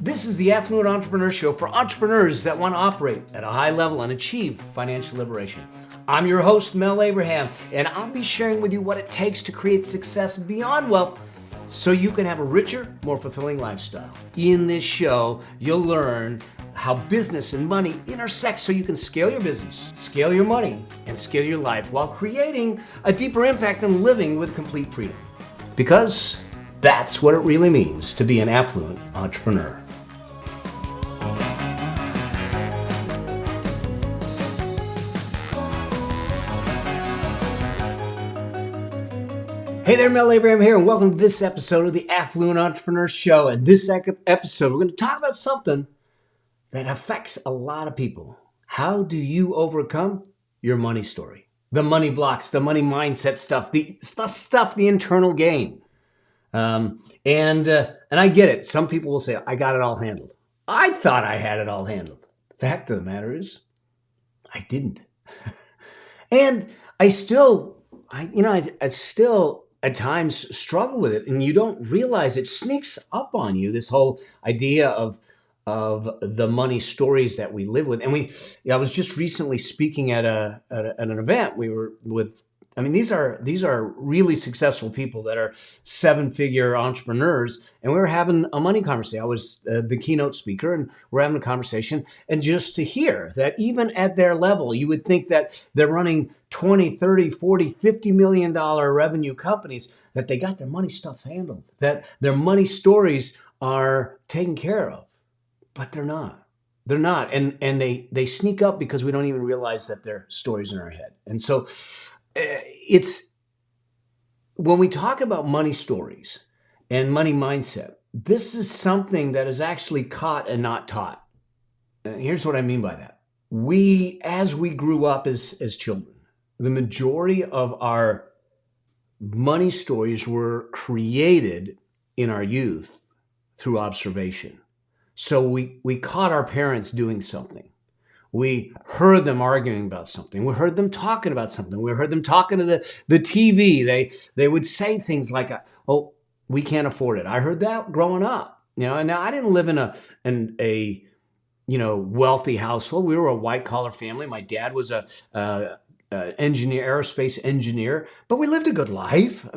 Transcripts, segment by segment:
This is the Affluent Entrepreneur Show for entrepreneurs that want to operate at a high level and achieve financial liberation. I'm your host, Mel Abraham, and I'll be sharing with you what it takes to create success beyond wealth so you can have a richer, more fulfilling lifestyle. In this show, you'll learn how business and money intersect so you can scale your business, scale your money, and scale your life while creating a deeper impact and living with complete freedom. Because that's what it really means to be an affluent entrepreneur. Hey there, Mel Abraham here, and welcome to this episode of the Affluent Entrepreneur Show. And this episode, we're going to talk about something that affects a lot of people. How do you overcome your money story? The money blocks, the money mindset stuff, the internal game. And I get it. Some people will say, I got it all handled. I thought I had it all handled. The fact of the matter is, I didn't. And I still at times struggle with it, and you don't realize it sneaks up on you, this whole idea of the money stories that we live with. And I was just recently speaking at an event. We were with, these are really successful people that are seven-figure entrepreneurs, and we were having a money conversation. I was the keynote speaker, and we're having a conversation, and just to hear that even at their level, you would think that they're running 20, 30, 40, $50 million revenue companies, that they got their money stuff handled, that their money stories are taken care of. But they're not. They're not. And they sneak up because we don't even realize that they're stories in our head. And so it's when we talk about money stories and money mindset, this is something that is actually caught and not taught. And here's what I mean by that. As we grew up as children, the majority of our money stories were created in our youth through observation. So we caught our parents doing something. We heard them arguing about something. We heard them talking about something. We heard them talking to the TV. They would say things like, "Oh, we can't afford it." I heard that growing up. And now I didn't live in a wealthy household. We were a white collar family. My dad was a engineer, aerospace engineer, but we lived a good life.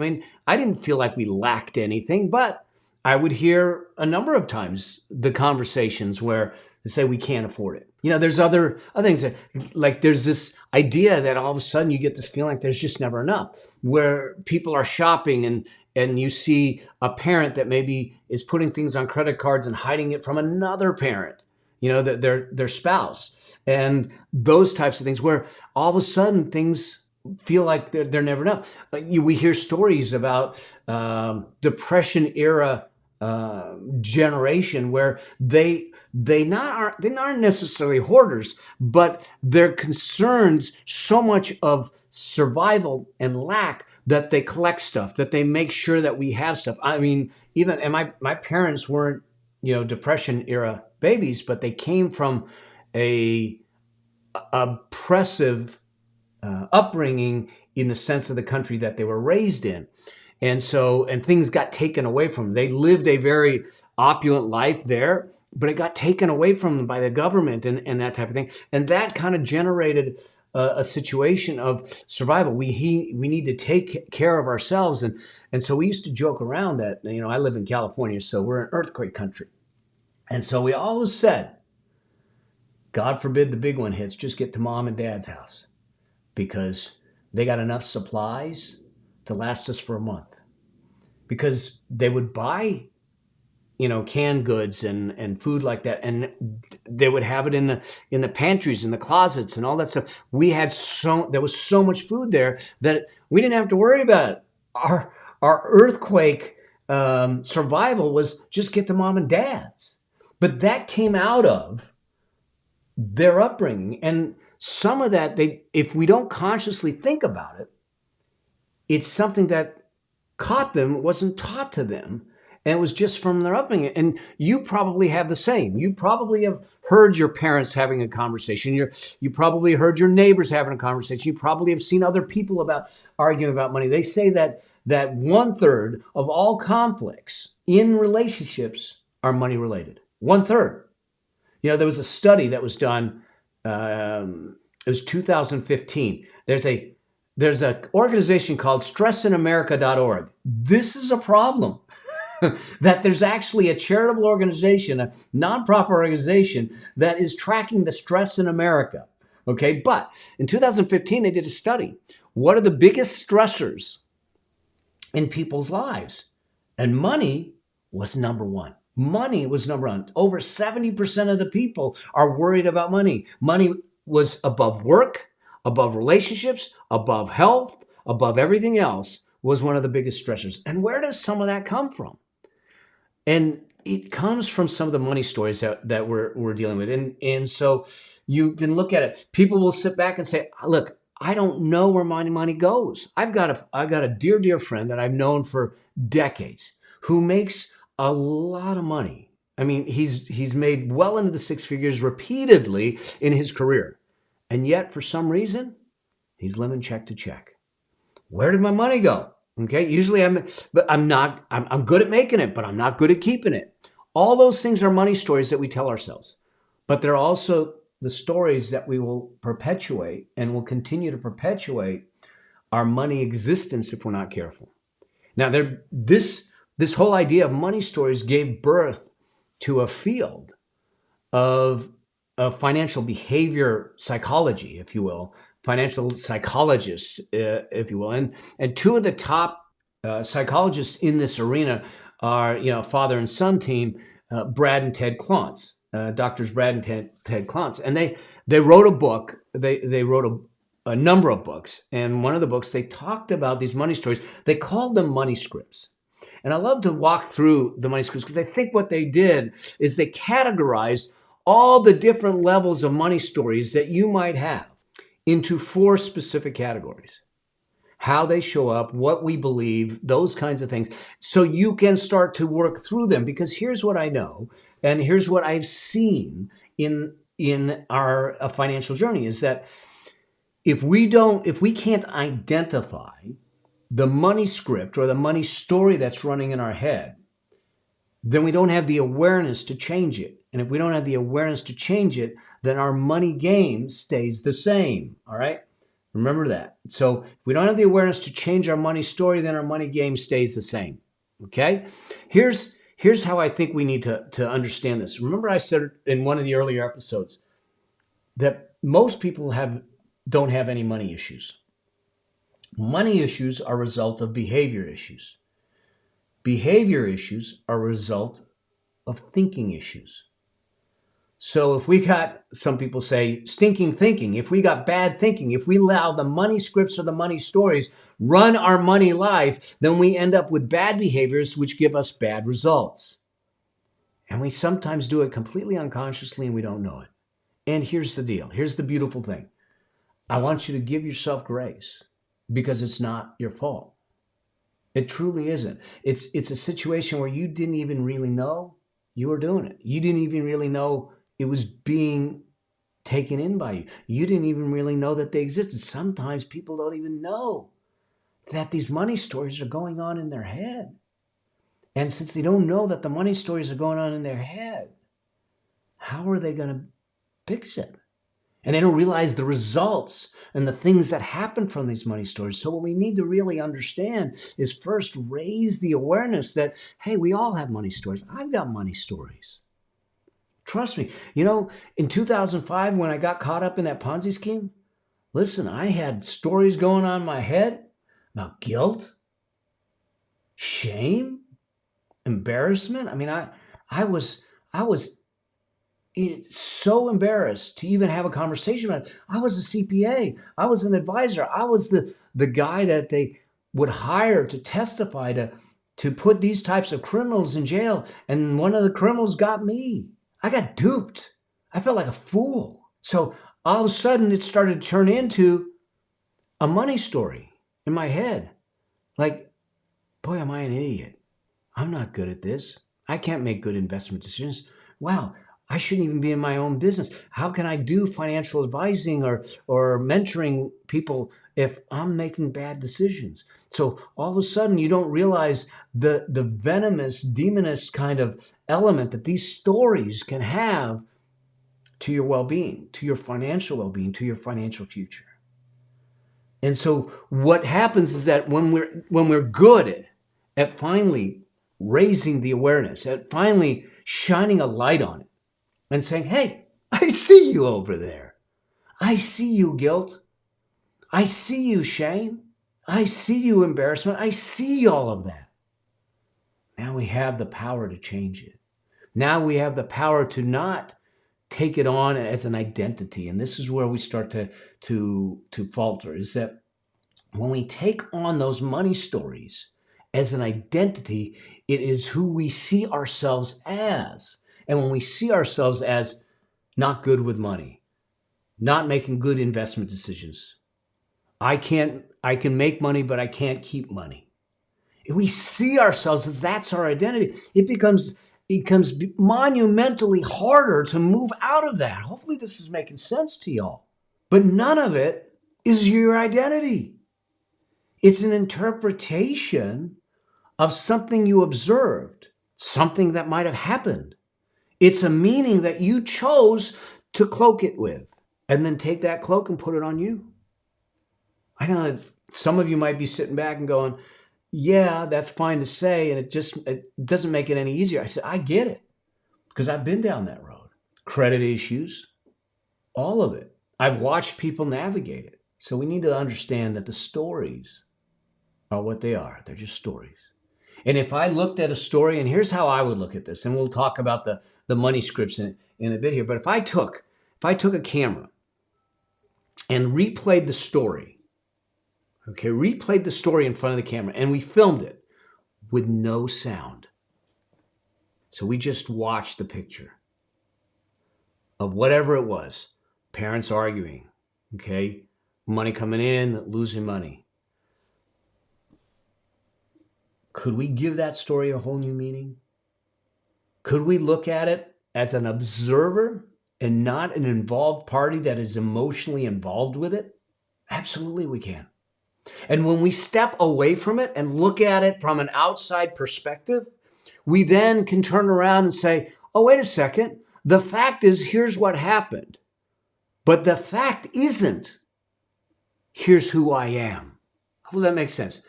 I didn't feel like we lacked anything, but I would hear a number of times the conversations where they say we can't afford it. There's other things that, like, there's this idea that all of a sudden you get this feeling like there's just never enough, where people are shopping and you see a parent that maybe is putting things on credit cards and hiding it from another parent, their spouse, and those types of things, where all of a sudden things feel like they're never enough. We hear stories about Depression era generation where they aren't necessarily hoarders, but they're concerned so much of survival and lack that they collect stuff, that they make sure that we have stuff. My parents weren't Depression era babies, but they came from a oppressive upbringing in the sense of the country that they were raised in. And things got taken away from them. They lived a very opulent life there, but it got taken away from them by the government and that type of thing. And that kind of generated a situation of survival. We need to take care of ourselves. And so we used to joke around that, I live in California, so we're an earthquake country. And so we always said, God forbid the big one hits, just get to mom and dad's house, because they got enough supplies to last us for a month, because they would buy, canned goods and food like that, and they would have it in the pantries, in the closets, and all that stuff. There was so much food there that we didn't have to worry about it. Our earthquake survival was just get to mom and dad's, but that came out of their upbringing, and some of that, if we don't consciously think about it, it's something that caught them, wasn't taught to them, and it was just from their upbringing. And you probably have the same. You probably have heard your parents having a conversation. You probably heard your neighbors having a conversation. You probably have seen other people arguing about money. They say that 1/3 of all conflicts in relationships are money related. One third. There was a study that was done. It was 2015. There's a organization called stressinamerica.org. This is a problem. That there's actually a charitable organization, a nonprofit organization that is tracking the stress in America. Okay, but in 2015, they did a study. What are the biggest stressors in people's lives? And money was number one. Money was number one. Over 70% of the people are worried about money. Money was above work, above relationships, above health, above everything else, was one of the biggest stressors. And where does some of that come from? And it comes from some of the money stories that we're dealing with. And so you can look at it. People will sit back and say, look, I don't know where my money goes. I've got a dear friend that I've known for decades who makes a lot of money. I mean, he's made well into the six figures repeatedly in his career. And yet, for some reason, he's living check to check. Where did my money go? Okay, usually I'm good at making it, but I'm not good at keeping it. All those things are money stories that we tell ourselves, but they're also the stories that we will perpetuate and will continue to perpetuate our money existence if we're not careful. Now, this whole idea of money stories gave birth to a field of financial behavior psychology, if you will, financial psychologists, if you will. And two of the top psychologists in this arena are, father and son team, Brad and Ted Klontz, doctors Brad and Ted Klontz. And they wrote a book. They wrote a number of books. And one of the books, they talked about these money stories. They called them money scripts. And I love to walk through the money scripts because I think what they did is they categorized all the different levels of money stories that you might have into four specific categories. How they show up, what we believe, those kinds of things. So you can start to work through them, because here's what I know, and here's what I've seen in our financial journey, is that if we can't identify the money script or the money story that's running in our head, then we don't have the awareness to change it. And if we don't have the awareness to change it, then our money game stays the same. All right? Remember that. So if we don't have the awareness to change our money story, then our money game stays the same. Okay? Here's how I think we need to understand this. Remember I said in one of the earlier episodes that most people don't have any money issues. Money issues are a result of behavior issues. Behavior issues are a result of thinking issues. So if we got, some people say, stinking thinking, if we got bad thinking, if we allow the money scripts or the money stories run our money life, then we end up with bad behaviors which give us bad results. And we sometimes do it completely unconsciously and we don't know it. And here's the deal. Here's the beautiful thing. I want you to give yourself grace, because it's not your fault. It truly isn't. It's a situation where you didn't even really know you were doing it. You didn't even really know it was being taken in by you. You didn't even really know that they existed. Sometimes people don't even know that these money stories are going on in their head. And since they don't know that the money stories are going on in their head, how are they going to fix it? And they don't realize the results and the things that happen from these money stories. So what we need to really understand is first raise the awareness that, hey, we all have money stories. I've got money stories. Trust me. In 2005, when I got caught up in that Ponzi scheme, listen, I had stories going on in my head about guilt, shame, embarrassment. I mean, I was so embarrassed to even have a conversation about it. I was a CPA. I was an advisor. I was the guy that they would hire to testify to put these types of criminals in jail. And one of the criminals got me. I got duped. I felt like a fool. So all of a sudden it started to turn into a money story in my head. Like, boy, am I an idiot. I'm not good at this. I can't make good investment decisions. Wow. I shouldn't even be in my own business. How can I do financial advising or mentoring people if I'm making bad decisions? So all of a sudden you don't realize the venomous, demonous kind of element that these stories can have to your well-being, to your financial well-being, to your financial future. And so what happens is that when we're good at finally raising the awareness, at finally shining a light on it and saying, hey, I see you over there. I see you guilt. I see you shame. I see you embarrassment. I see all of that. Now we have the power to change it. Now we have the power to not take it on as an identity. And this is where we start to falter, is that when we take on those money stories as an identity, it is who we see ourselves as. And when we see ourselves as not good with money, not making good investment decisions, I can make money, but I can't keep money. If we see ourselves as that's our identity, it becomes monumentally harder to move out of that. Hopefully this is making sense to y'all. But none of it is your identity. It's an interpretation of something you observed, something that might have happened. It's a meaning that you chose to cloak it with, and then take that cloak and put it on you. I know that some of you might be sitting back and going, yeah, that's fine to say, and it doesn't make it any easier. I said, I get it, because I've been down that road. Credit issues, all of it. I've watched people navigate it. So we need to understand that the stories are what they are. They're just stories. And if I looked at a story, and here's how I would look at this, and we'll talk about the money scripts in a bit here, but if I took a camera and replayed the story, replayed the story in front of the camera, and we filmed it with no sound. So we just watched the picture of whatever it was, parents arguing, money coming in, losing money. Could we give that story a whole new meaning? Could we look at it as an observer and not an involved party that is emotionally involved with it? Absolutely we can. And when we step away from it and look at it from an outside perspective, we then can turn around and say, oh, wait a second. The fact is, here's what happened. But the fact isn't, here's who I am. Hopefully that makes sense.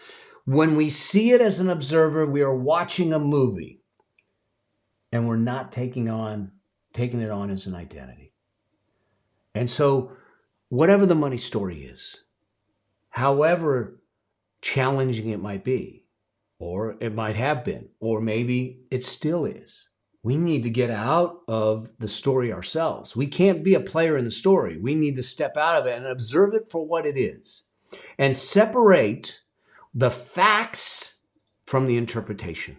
When we see it as an observer, we are watching a movie and we're not taking it on as an identity. And so whatever the money story is, however challenging it might be, or it might have been, or maybe it still is, we need to get out of the story ourselves. We can't be a player in the story. We need to step out of it and observe it for what it is and separate the facts from the interpretation.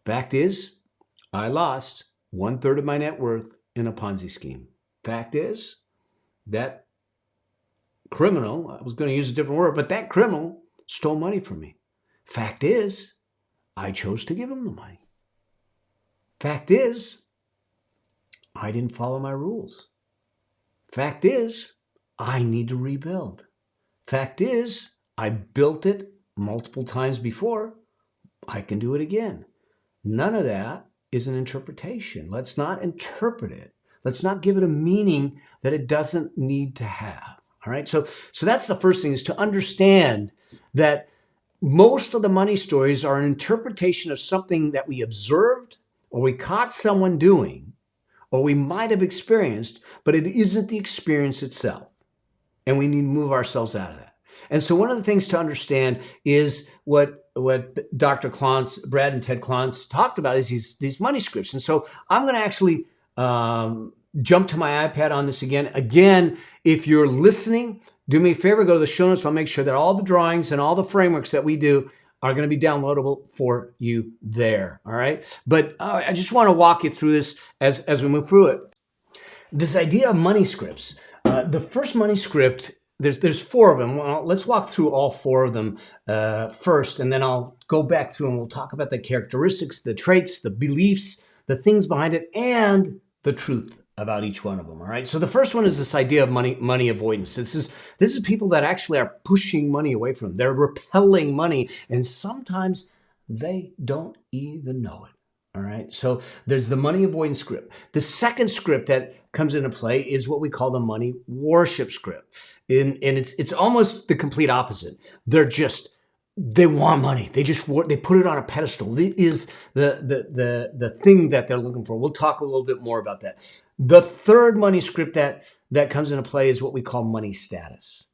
Fact is, I lost 1/3 of my net worth in a Ponzi scheme. Fact is, that criminal, I was going to use a different word, but that criminal stole money from me. Fact is, I chose to give him the money. Fact is, I didn't follow my rules. Fact is, I need to rebuild. Fact is, I built it multiple times before. I can do it again. None of that is an interpretation. Let's not interpret it. Let's not give it a meaning that it doesn't need to have. All right. So that's the first thing, is to understand that most of the money stories are an interpretation of something that we observed or we caught someone doing or we might have experienced, but it isn't the experience itself. And we need to move ourselves out of that. And so one of the things to understand is what Dr. Klontz, Brad and Ted Klontz talked about, is these money scripts. And so I'm going to actually jump to my iPad on this again. Again, if you're listening, do me a favor, go to the show notes. I'll make sure that all the drawings and all the frameworks that we do are going to be downloadable for you there. All right. But I just want to walk you through this as we move through it. This idea of money scripts. The first money script, there's 4 of them. Well, let's walk through all 4 of them first, and then I'll go back through and we'll talk about the characteristics, the traits, the beliefs, the things behind it, and the truth about each one of them. All right. So the first one is this idea of money avoidance. This is people that actually are pushing money away from them. They're repelling money, and sometimes they don't even know it. All right. So there's the money avoidance script. The second script that comes into play is what we call the money worship script. And it's almost the complete opposite. They want money. They put it on a pedestal. It is the thing that they're looking for. We'll talk a little bit more about that. The third money script that comes into play is what we call money status.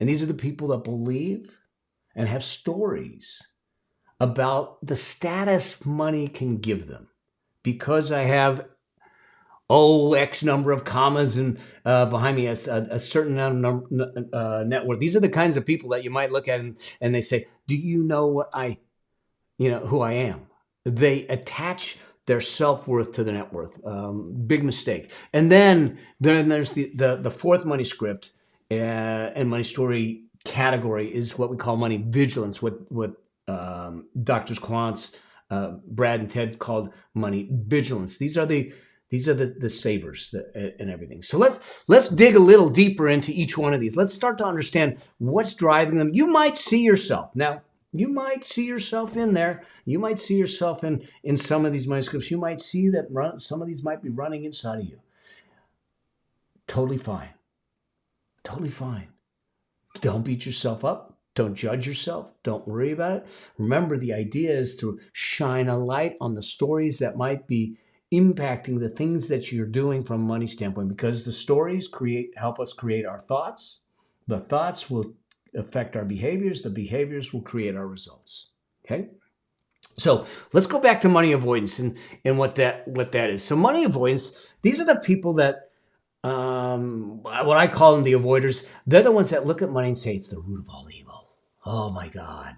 And these are the people that believe and have stories about the status money can give them. Because I have X number of commas and behind me a certain net worth. These are the kinds of people that you might look at and they say, "Do you know who I am?" They attach their self-worth to the net worth. Big mistake. And then there's the fourth money script and money story category is what we call money vigilance. What Doctors Klontz, Brad and Ted called money vigilance. These are the savers and everything. So let's dig a little deeper into each one of these. Let's start to understand what's driving them. You might see yourself now. You might see yourself in there. You might see yourself in some of these money scripts. You might see that some of these might be running inside of you. Totally fine. Totally fine. Don't beat yourself up. Don't judge yourself. Don't worry about it. Remember, the idea is to shine a light on the stories that might be impacting the things that you're doing from a money standpoint, because the stories help us create our thoughts. The thoughts will affect our behaviors. The behaviors will create our results. Okay? So let's go back to money avoidance and what that is. So money avoidance, these are the people that what I call them the avoiders. They're the ones that look at money and say it's the root of all evil. Oh my God.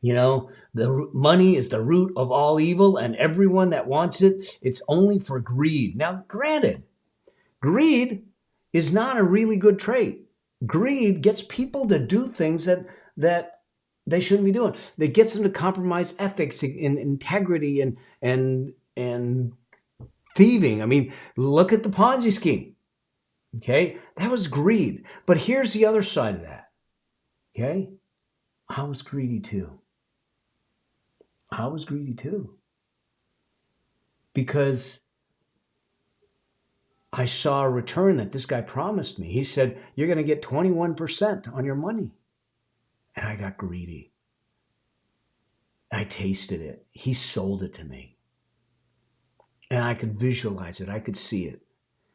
The money is the root of all evil, and everyone that wants it, it's only for greed. Now, granted, greed is not a really good trait. Greed gets people to do things that they shouldn't be doing. It gets them to compromise ethics and integrity and thieving. I mean, look at the Ponzi scheme. Okay, that was greed. But here's the other side of that. Okay, I was greedy too. Because I saw a return that this guy promised me. He said, "You're going to get 21% on your money." And I got greedy. I tasted it. He sold it to me. And I could visualize it. I could see it.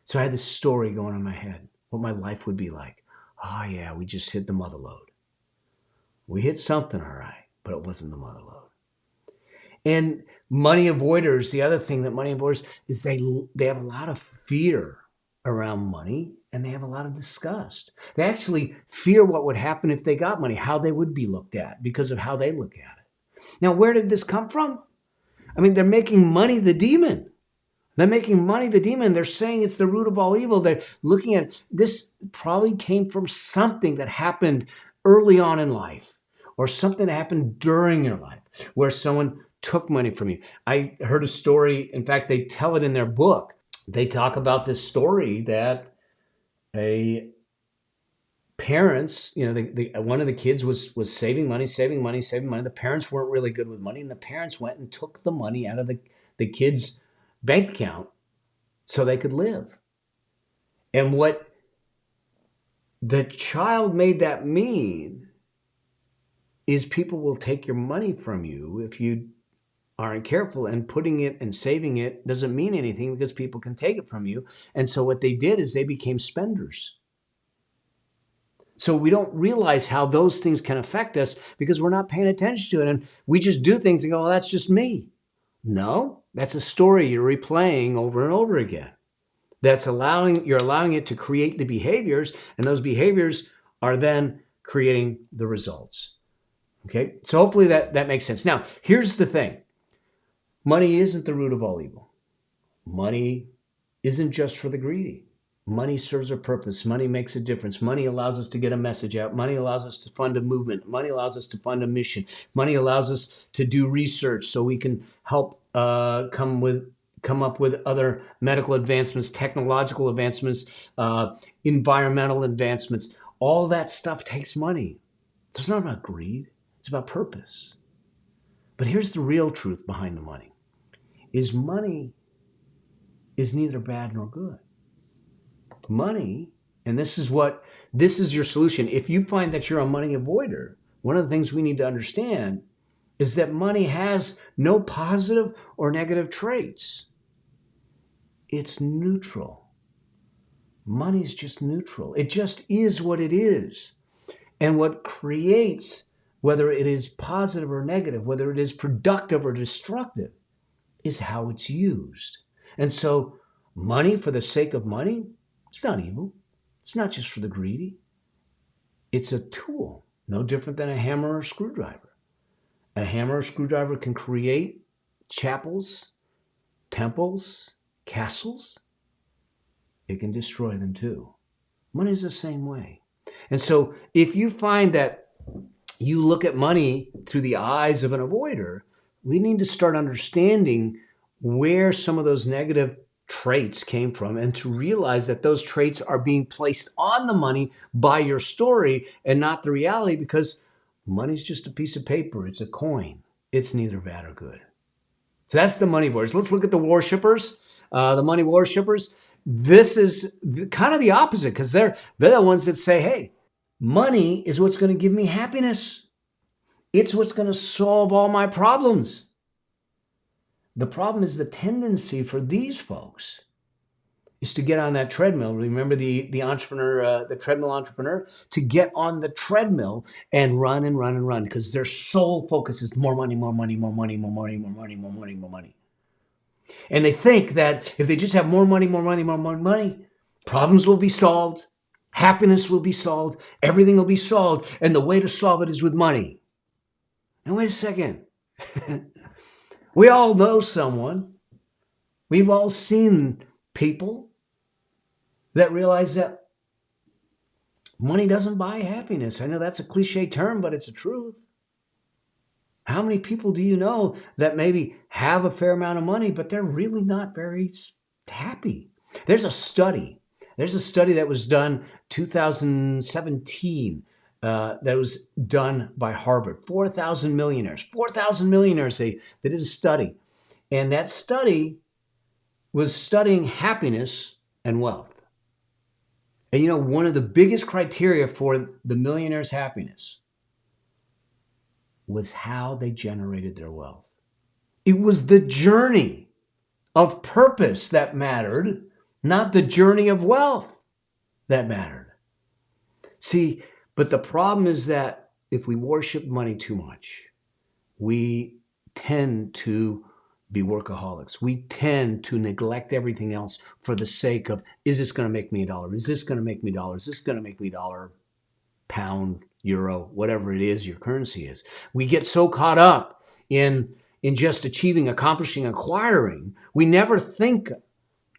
So I had this story going in my head, what my life would be like. Oh yeah, we just hit the mother lode. We hit something, all right, but it wasn't the mother lode. And money avoiders, the other thing that money avoiders is they have a lot of fear around money, and they have a lot of disgust. They actually fear what would happen if they got money, how they would be looked at because of how they look at it. Now, where did this come from? I mean, they're making money the demon. They're making money the demon. They're saying it's the root of all evil. They're looking at this probably came from something that happened early on in life, or something that happened during your life where someone took money from you. I heard a story. In fact, they tell it in their book. They talk about this story that parents, one of the kids was saving money. The parents weren't really good with money, and the parents went and took the money out of the kid's bank account so they could live. And what the child made that mean is people will take your money from you if you aren't careful, and putting it and saving it doesn't mean anything because people can take it from you. And so what they did is they became spenders. So we don't realize how those things can affect us because we're not paying attention to it. And we just do things and go, "Well, that's just me." No, that's a story you're replaying over and over again. You're allowing it to create the behaviors, and those behaviors are then creating the results. Okay, so hopefully that makes sense. Now, here's the thing. Money isn't the root of all evil. Money isn't just for the greedy. Money serves a purpose. Money makes a difference. Money allows us to get a message out. Money allows us to fund a movement. Money allows us to fund a mission. Money allows us to do research so we can help come come up with other medical advancements, technological advancements, environmental advancements. All that stuff takes money. So it's not about greed. It's about purpose. But here's the real truth behind the money is neither bad nor good. Money, and this is your solution. If you find that you're a money avoider, one of the things we need to understand is that money has no positive or negative traits. It's neutral. Money is just neutral. It just is what it is. And what creates, whether it is positive or negative, whether it is productive or destructive, is how it's used. And so money for the sake of money, it's not evil. It's not just for the greedy. It's a tool, no different than a hammer or a screwdriver. A hammer or screwdriver can create chapels, temples, castles. It can destroy them too. Money is the same way. And so if you find that you look at money through the eyes of an avoider, we need to start understanding where some of those negative traits came from and to realize that those traits are being placed on the money by your story and not the reality, because money's just a piece of paper. It's a coin. It's neither bad or good. So that's the money worshipers. Let's look at the worshipers, the money worshipers. This is kind of the opposite, because they're the ones that say, hey, money is what's going to give me happiness. It's what's going to solve all my problems. The problem is the tendency for these folks is to get on that treadmill. Remember the entrepreneur, the treadmill entrepreneur, to get on the treadmill and run and run and run, because their sole focus is more money, more money, more money, more money, more money, more money, more money. And they think that if they just have more money, more money, more money, problems will be solved, happiness will be solved, everything will be solved, and the way to solve it is with money. Now, wait a second. We all know someone, we've all seen people that realize that money doesn't buy happiness. I know that's a cliche term, but it's a truth. How many people do you know that maybe have a fair amount of money, but they're really not very happy? There's a study that was done 2017 that was done by Harvard. 4,000 millionaires. They did a study. And that study was studying happiness and wealth. And you know, one of the biggest criteria for the millionaire's happiness was how they generated their wealth. It was the journey of purpose that mattered, not the journey of wealth that mattered. See, but the problem is that if we worship money too much, we tend to be workaholics. We tend to neglect everything else for the sake of, is this going to make me a dollar? Is this going to make me a dollar? Is this going to make me dollar, pound, euro, whatever it is your currency is? We get so caught up in just achieving, accomplishing, acquiring, we never think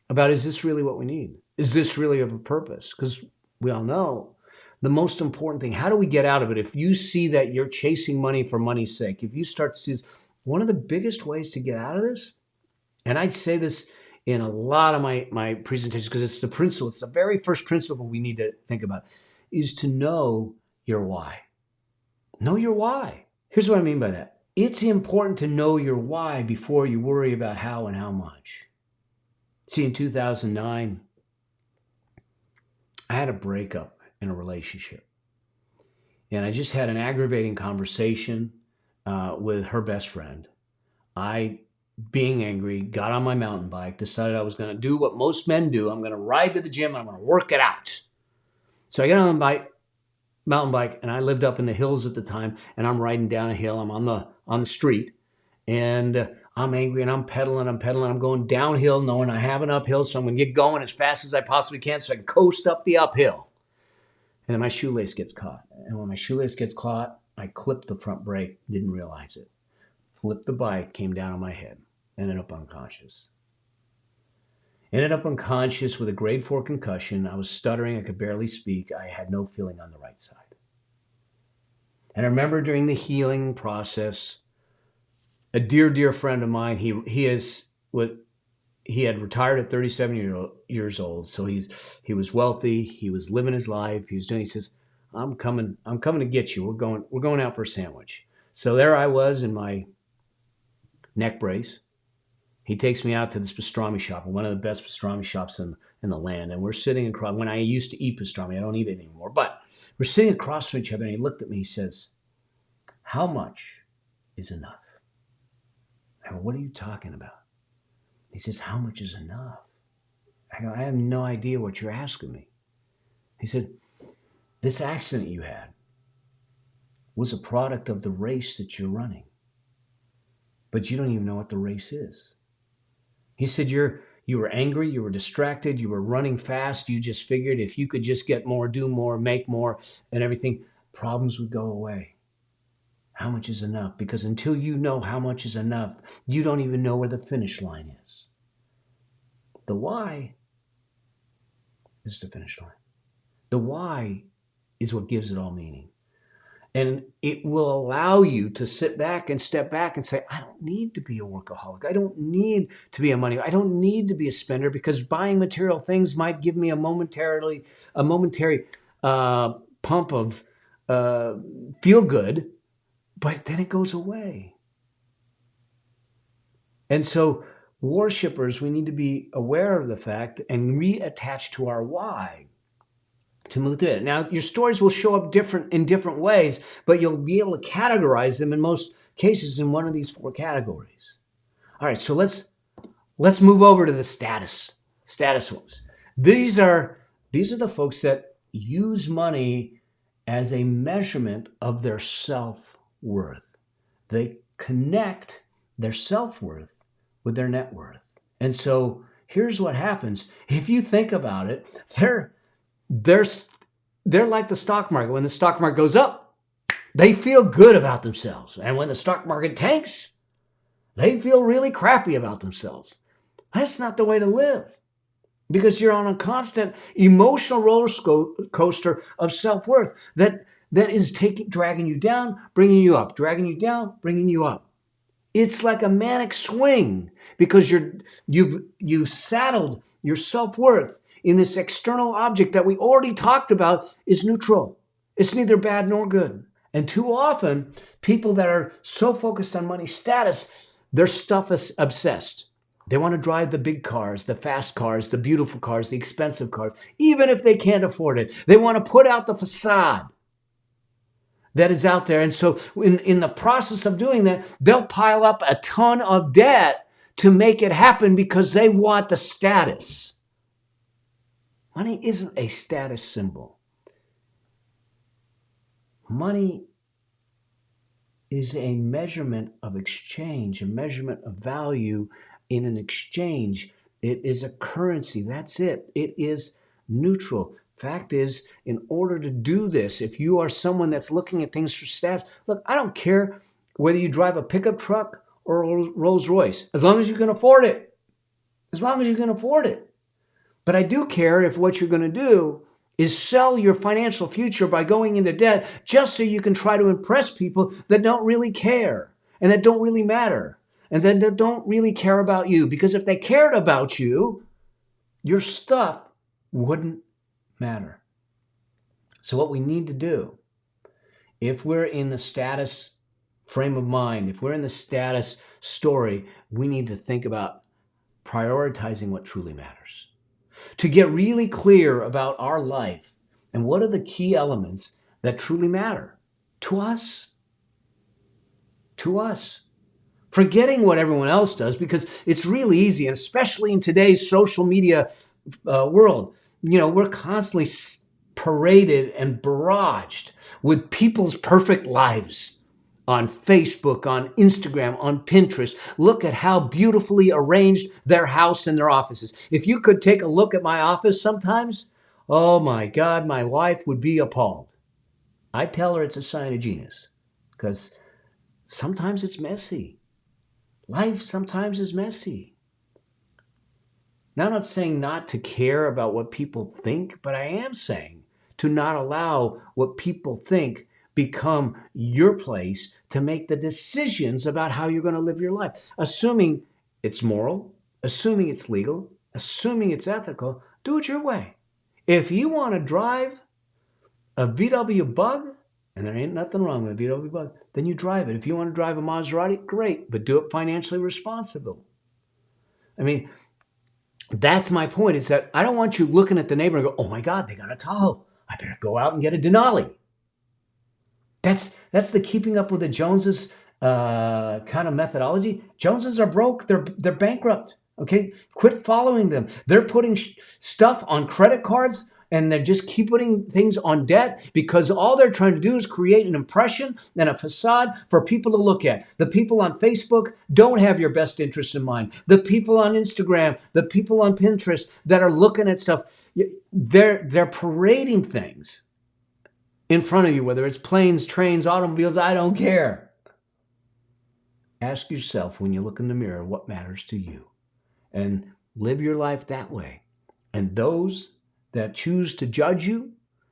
about, is this really what we need? Is this really of a purpose? Because we all know the most important thing, how do we get out of it? If you see that you're chasing money for money's sake, if you start to see this, one of the biggest ways to get out of this, and I'd say this in a lot of my presentations, because it's the principle, it's the very first principle we need to think about, is to know your why. Know your why. Here's what I mean by that. It's important to know your why before you worry about how and how much. See, in 2009, I had a breakup in a relationship. And I just had an aggravating conversation with her best friend. I, being angry, got on my mountain bike, decided I was going to do what most men do. I'm going to ride to the gym and I'm going to work it out. So I get on the mountain bike, and I lived up in the hills at the time, and I'm riding down a hill. I'm on the street, and I'm angry, and I'm pedaling. I'm going downhill, knowing I have an uphill, so I'm going to get going as fast as I possibly can so I can coast up the uphill. And then my shoelace gets caught. And when my shoelace gets caught, I clipped the front brake, didn't realize it. Flipped the bike, came down on my head, ended up unconscious. Ended up unconscious with a grade 4 concussion. I was stuttering. I could barely speak. I had no feeling on the right side. And I remember during the healing process, a dear, dear friend of mine, he is what he had retired at 37 years old. So he was wealthy. He was living his life. He was doing. He says, I'm coming to get you. We're going out for a sandwich." So there I was in my neck brace. He takes me out to this pastrami shop, one of the best pastrami shops in the land. And we're sitting across, when I used to eat pastrami, I don't eat it anymore, but we're sitting across from each other. And he looked at me, he says, "How much is enough?" I go, "What are you talking about?" He says, "How much is enough?" I go, "I have no idea what you're asking me." He said, "This accident you had was a product of the race that you're running, but you don't even know what the race is." He said, you were angry, you were distracted, you were running fast. You just figured if you could just get more, do more, make more, and everything, problems would go away. How much is enough? Because until you know how much is enough, you don't even know where the finish line is. The why is the finish line. The why is what gives it all meaning. And it will allow you to sit back and step back and say, "I don't need to be a workaholic. I don't need to be a money. I don't need to be a spender, because buying material things might give me a momentary pump of feel good, but then it goes away." And so worshipers, we need to be aware of the fact and reattach to our why to move through it. Now, your stories will show up in different ways, but you'll be able to categorize them in most cases in one of these four categories. All right, so let's move over to the status ones. These are the folks that use money as a measurement of their self-worth. They connect their self-worth with their net worth. And so here's what happens. If you think about it, they're like the stock market. When the stock market goes up, they feel good about themselves. And when the stock market tanks, they feel really crappy about themselves. That's not the way to live, because you're on a constant emotional roller coaster of self-worth that is dragging you down, bringing you up, dragging you down, bringing you up. It's like a manic swing, because you've saddled your self-worth in this external object that we already talked about is neutral. It's neither bad nor good. And too often, people that are so focused on money status, they're stuff obsessed. They want to drive the big cars, the fast cars, the beautiful cars, the expensive cars, even if they can't afford it. They want to put out the facade that is out there. And so in the process of doing that, they'll pile up a ton of debt to make it happen because they want the status. Money isn't a status symbol. Money is a measurement of exchange, a measurement of value in an exchange. It is a currency. That's it. It is neutral. Fact is, in order to do this, if you are someone that's looking at things for stats, look, I don't care whether you drive a pickup truck or a Rolls Royce, as long as you can afford it. As long as you can afford it. But I do care if what you're going to do is sell your financial future by going into debt just so you can try to impress people that don't really care and that don't really matter and that don't really care about you. Because if they cared about you, your stuff wouldn't matter. So what we need to do, if we're in the status frame of mind, if we're in the status story, we need to think about prioritizing what truly matters. To get really clear about our life and what are the key elements that truly matter to us. To us. Forgetting what everyone else does, because it's really easy, and especially in today's social media world, we're constantly paraded and barraged with people's perfect lives on Facebook, on Instagram, on Pinterest. Look at how beautifully arranged their house and their offices. If you could take a look at my office sometimes, oh my God, my wife would be appalled. I tell her it's a sign of genius, because sometimes it's messy. Life sometimes is messy. Now, I'm not saying not to care about what people think, but I am saying to not allow what people think become your place to make the decisions about how you're going to live your life, assuming it's moral, assuming it's legal, assuming it's ethical, do it your way. If you want to drive a VW Bug, and there ain't nothing wrong with a VW Bug, then you drive it. If you want to drive a Maserati, great, but do it financially responsible. I mean, that's my point, is that I don't want you looking at the neighbor and go, oh my God, they got a Tahoe. I better go out and get a Denali. That's the keeping up with the Joneses kind of methodology. Joneses are broke. They're bankrupt. Okay, quit following them. They're putting stuff on credit cards, and they just keep putting things on debt because all they're trying to do is create an impression and a facade for people to look at. The people on Facebook don't have your best interest in mind. The people on Instagram, the people on Pinterest that are looking at stuff, they're parading things in front of you, whether it's planes, trains, automobiles, I don't care. Ask yourself when you look in the mirror what matters to you, and live your life that way. And those that choose to judge you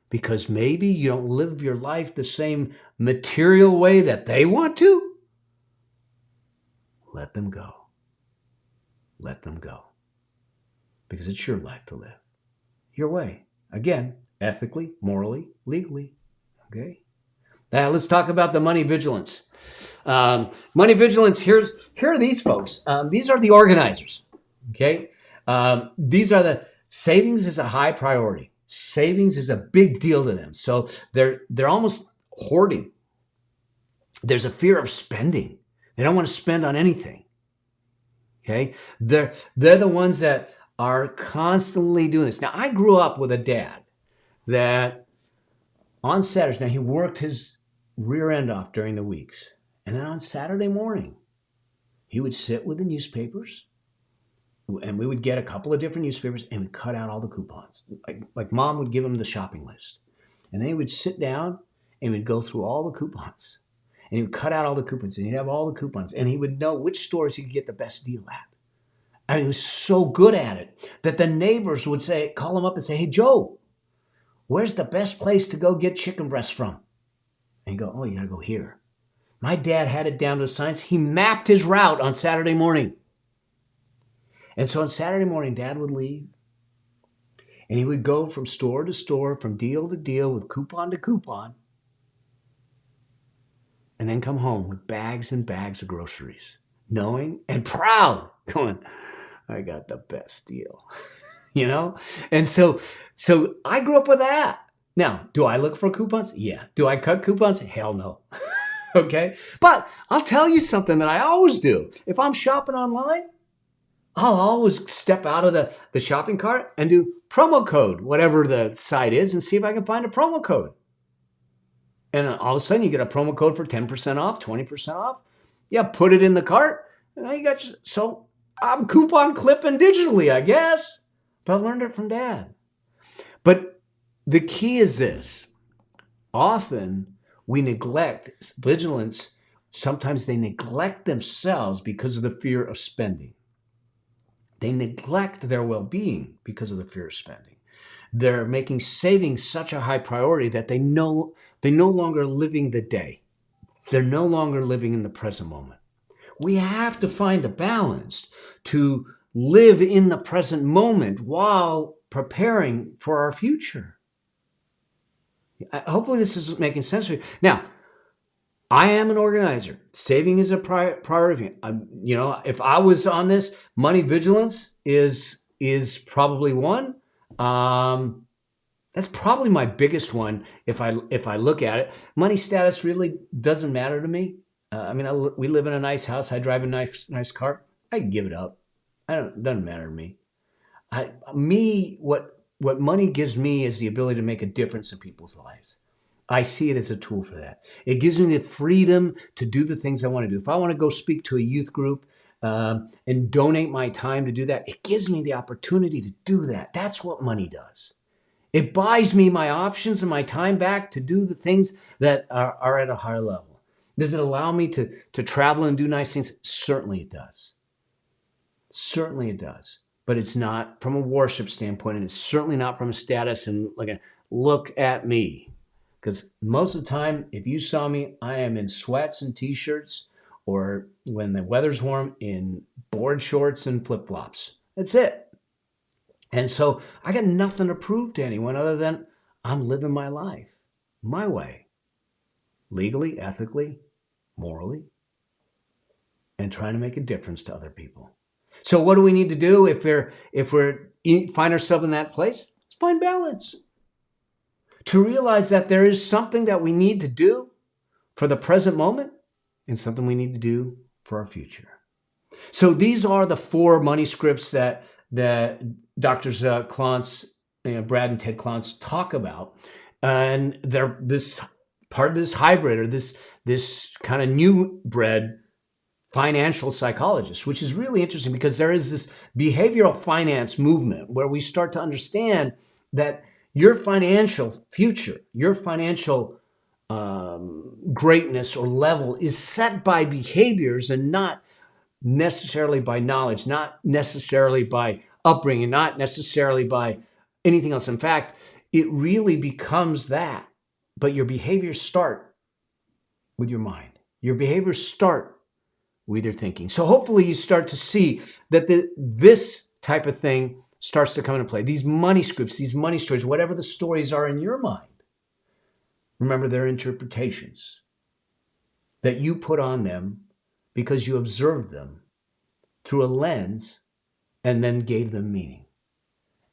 because maybe you don't live your life the same material way that they want to, let them go. Let them go. Because it's your life to live. Your way. Again, ethically, morally, legally. Okay? Now let's talk about the money vigilance. Money vigilance, here are these folks. These are the organizers. Okay? These are the savings is a high priority. Savings is a big deal to them. So they're almost hoarding. There's a fear of spending. They don't want to spend on anything. Okay? They're the ones that are constantly doing this. Now, I grew up with a dad that on Saturdays, now he worked his rear end off during the weeks. And then on Saturday morning, he would sit with the newspapers, and we would get a couple of different newspapers and we'd cut out all the coupons. Like mom would give him the shopping list. And then he would sit down and we'd go through all the coupons. And he would cut out all the coupons, and he'd have all the coupons. And he would know which stores he could get the best deal at. And he was so good at it that the neighbors would call him up and say, hey, Joe, where's the best place to go get chicken breast from? And he'd go, oh, you got to go here. My dad had it down to a science. He mapped his route on Saturday morning. And so on Saturday morning, Dad would leave, and he would go from store to store, from deal to deal, with coupon to coupon, and then come home with bags and bags of groceries, knowing and proud, going, I got the best deal, you know? And so I grew up with that. Now, do I look for coupons? Yeah. Do I cut coupons? Hell no. Okay? But I'll tell you something that I always do. If I'm shopping online, I'll always step out of the shopping cart and do promo code, whatever the site is, and see if I can find a promo code. And all of a sudden, you get a promo code for 10% off, 20% off. Yeah, put it in the cart. And so I'm coupon clipping digitally, I guess. But I learned it from Dad. But the key is this. Often, we neglect vigilance. Sometimes they neglect themselves because of the fear of spending. They neglect their well-being because of the fear of spending. They're making savings such a high priority that they're no longer living the day. They're no longer living in the present moment. We have to find a balance to live in the present moment while preparing for our future. Hopefully this is making sense to you. Now, I am an organizer. Saving is a priority. If I was on this, money vigilance is probably one. That's probably my biggest one. If I look at it, money status really doesn't matter to me. We live in a nice house. I drive a nice car. I can give it up. It doesn't matter to me. What money gives me is the ability to make a difference in people's lives. I see it as a tool for that. It gives me the freedom to do the things I want to do. If I want to go speak to a youth group and donate my time to do that, it gives me the opportunity to do that. That's what money does. It buys me my options and my time back to do the things that are at a higher level. Does it allow me to travel and do nice things? Certainly it does. Certainly it does. But it's not from a worship standpoint, and it's certainly not from a status and look at me. Because most of the time, if you saw me, I am in sweats and t-shirts, or when the weather's warm, in board shorts and flip-flops. That's it. And so I got nothing to prove to anyone other than I'm living my life my way, legally, ethically, morally, and trying to make a difference to other people. So what do we need to do if we find ourselves in that place? Let's find balance. To realize that there is something that we need to do for the present moment and something we need to do for our future. So these are the 4 money scripts that Drs. Klontz, Brad and Ted Klontz talk about. And they're this part of this hybrid, or this kind of new bred financial psychologist, which is really interesting because there is this behavioral finance movement where we start to understand that your financial future, your financial greatness or level is set by behaviors and not necessarily by knowledge, not necessarily by upbringing, not necessarily by anything else. In fact, it really becomes that. But your behaviors start with your mind. Your behaviors start with your thinking. So hopefully you start to see that this type of thing starts to come into play. These money scripts, these money stories, whatever the stories are in your mind, remember they're interpretations that you put on them because you observed them through a lens and then gave them meaning.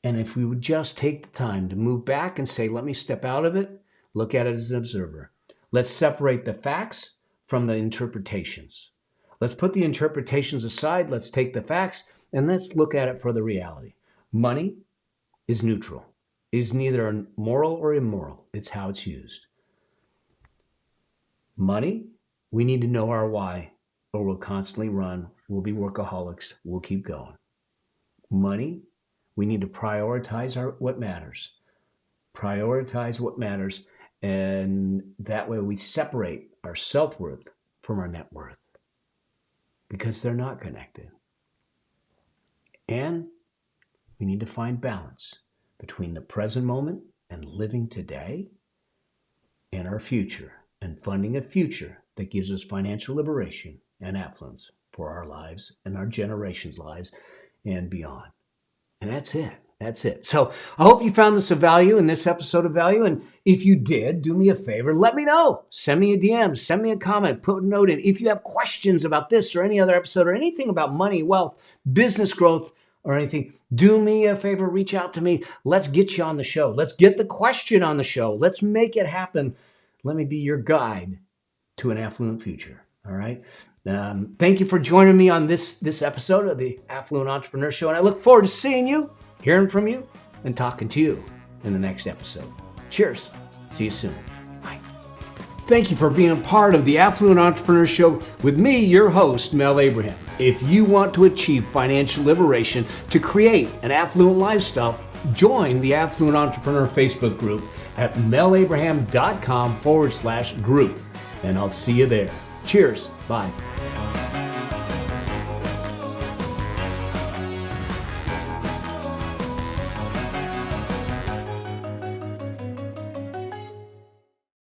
And if we would just take the time to move back and say, let me step out of it, look at it as an observer. Let's separate the facts from the interpretations. Let's put the interpretations aside. Let's take the facts and let's look at it for the reality. Money is neutral. It is neither moral or immoral. It's how it's used. Money, we need to know our why, or we'll constantly run. We'll be workaholics. We'll keep going. Money, we need to prioritize what matters. Prioritize what matters. And that way we separate our self-worth from our net worth because they're not connected. And we need to find balance between the present moment and living today and our future and funding a future that gives us financial liberation and affluence for our lives and our generations' lives and beyond. And that's it. That's it. So I hope you found this of value in this episode of value. And if you did, do me a favor, let me know. Send me a DM, send me a comment, put a note in. If you have questions about this or any other episode or anything about money, wealth, business growth, or anything, do me a favor, reach out to me. Let's get you on the show. Let's get the question on the show. Let's make it happen. Let me be your guide to an affluent future. All right. Thank you for joining me on this episode of the Affluent Entrepreneur Show. And I look forward to seeing you, hearing from you, and talking to you in the next episode. Cheers. See you soon. Bye. Thank you for being a part of the Affluent Entrepreneur Show with me, your host, Mel Abraham. If you want to achieve financial liberation to create an affluent lifestyle, join the Affluent Entrepreneur Facebook group at melabraham.com/group. And I'll see you there. Cheers. Bye.